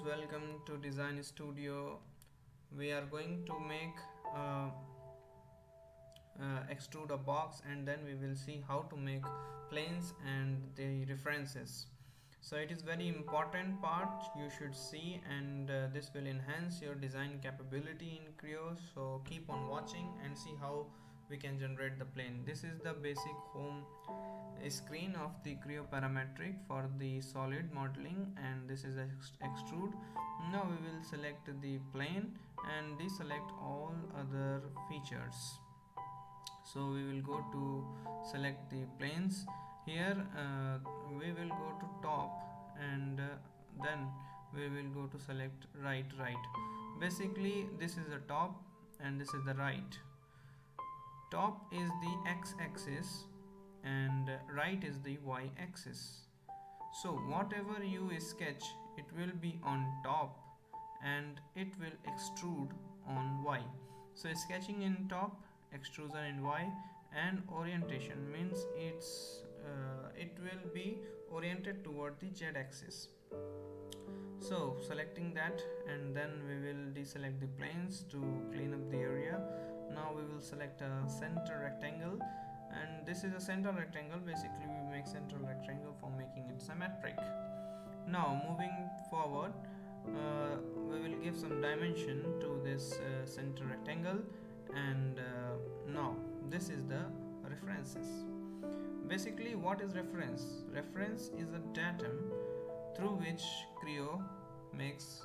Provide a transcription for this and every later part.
welcome to Design Studio. We are going to make uh, extrude a box, and then we will see how to make planes and the references. So it is very important part you should see, and this will enhance your design capability in Creo. So keep on watching and see how we can generate the plane. This is the basic home screen of the Creo parametric for the solid modeling, and this is extrude. Now we will select the plane and deselect all other features. So we will go to select the planes. Here we will go to top, and then we will go to select right. Basically this is the top and this is the right. Top is the x-axis and right is the y-axis. So whatever you sketch, it will be on top and it will extrude on y. So sketching in top, extrusion in y, and orientation means it will be oriented toward the z-axis. So selecting that, and then we will deselect the planes to clean up the area. Now we will select a center rectangle, and this is a center rectangle. Basically we make center rectangle for making it symmetric. Now moving forward, we will give some dimension to this center rectangle, and now this is the references. Basically what is reference? Reference is a datum through which Creo makes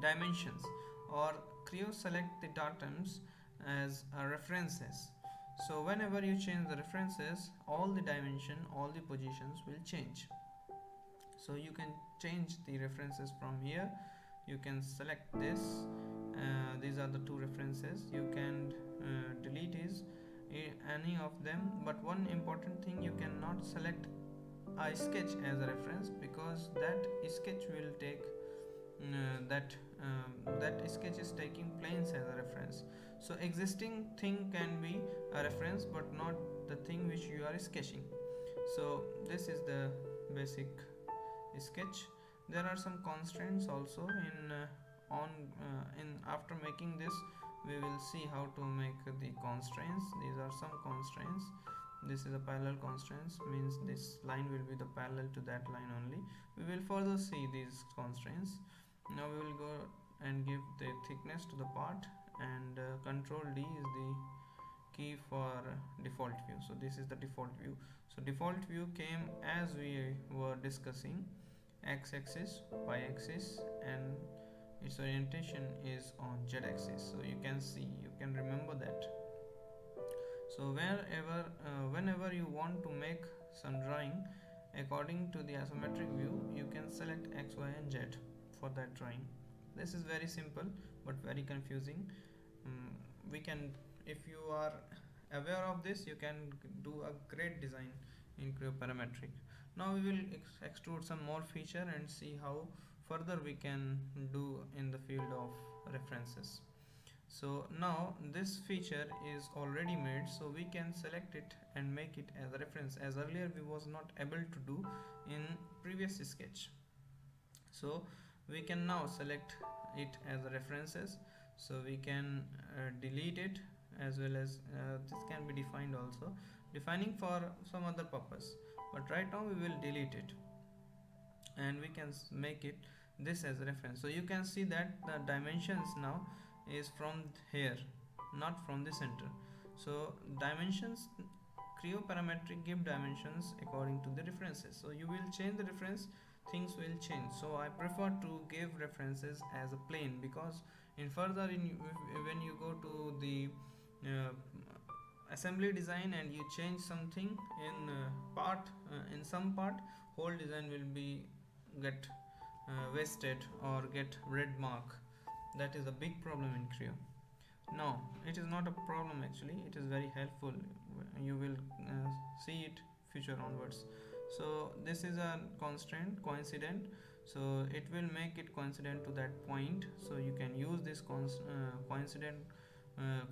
dimensions, or Creo select the datums as references. So whenever you change the references, all the dimension, all the positions will change. So you can change the references from here. You can select this. These are the two references. You can delete any of them, but one important thing, you cannot select a sketch as a reference, because that sketch will take that sketch is taking planes as a reference. So existing thing can be a reference, but not the thing which you are sketching. So this is the basic sketch. There are some constraints also in after making this. We will see how to make the constraints. These are some constraints. This is a parallel constraints, means this line will be the parallel to that line only. We will further see these constraints. Now we will go and give the thickness to the part, and control D is the key for default view. So this is the default view. So default view came as we were discussing, x-axis, y-axis, and its orientation is on z-axis. So you can see, you can remember that. So whenever you want to make some drawing according to the isometric view, you can select x, y, and z for that drawing. This is very simple but very confusing. We can, if you are aware of this, you can do a great design in Creo parametric. Now we will extrude some more feature and see how further we can do in the field of references. So now this feature is already made, so we can select it and make it as a reference, as earlier we was not able to do in previous sketch. So we can now select it as a references. So we can delete it, as well as this can be defined also, defining for some other purpose, but right now we will delete it, and we can make it this as a reference. So you can see that the dimensions now is from here, not from the center. So dimensions, Creo parametric give dimensions according to the references. So you will change the reference, things will change. So I prefer to give references as a plane, because in further when you go to the assembly design and you change something in in some part, whole design will be get wasted or get red mark. That is a big problem in Creo. No, it is not a problem actually, it is very helpful. You will see it future onwards. So this is a constraint, coincident. So it will make it coincident to that point. So you can use this coincident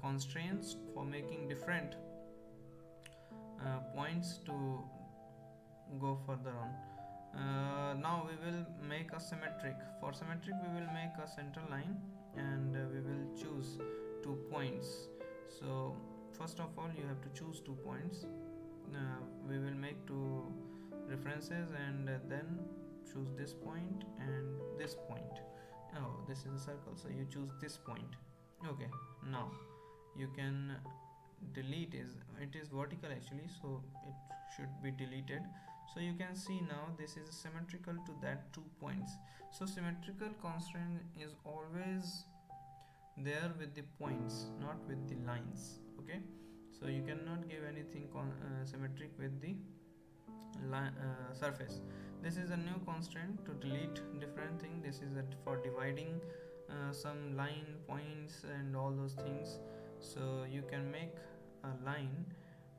constraints for making different points to go further on. Now we will make a symmetric. For symmetric we will make a center line, and we will choose 2 points. So first of all you have to choose 2 points. We will make two references, and then choose this point and this point. Oh, this is a circle, so you choose this point. Okay, now you can delete. It is vertical actually, so it should be deleted. So you can see now this is symmetrical to that 2 points. So symmetrical constraint is always there with the points, not with the lines. Okay, so you cannot give anything symmetric with the surface. This is a new constraint to delete different thing. This is for dividing some line points and all those things. So you can make a line,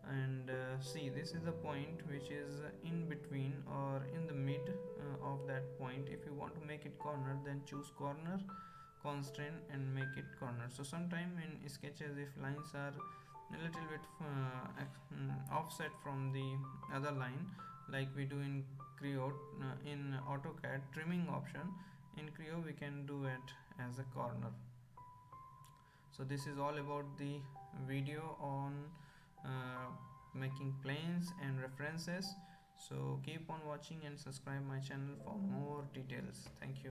and see, this is the point which is in between or in the mid of that point. If you want to make it corner, then choose corner constraint and make it corner. So sometime in sketches, if lines are a little bit offset from the other line, like we do in Creo, in AutoCAD trimming option, in Creo we can do it as a corner. So this is all about the video on making planes and references. So keep on watching and subscribe my channel for more details. Thank you.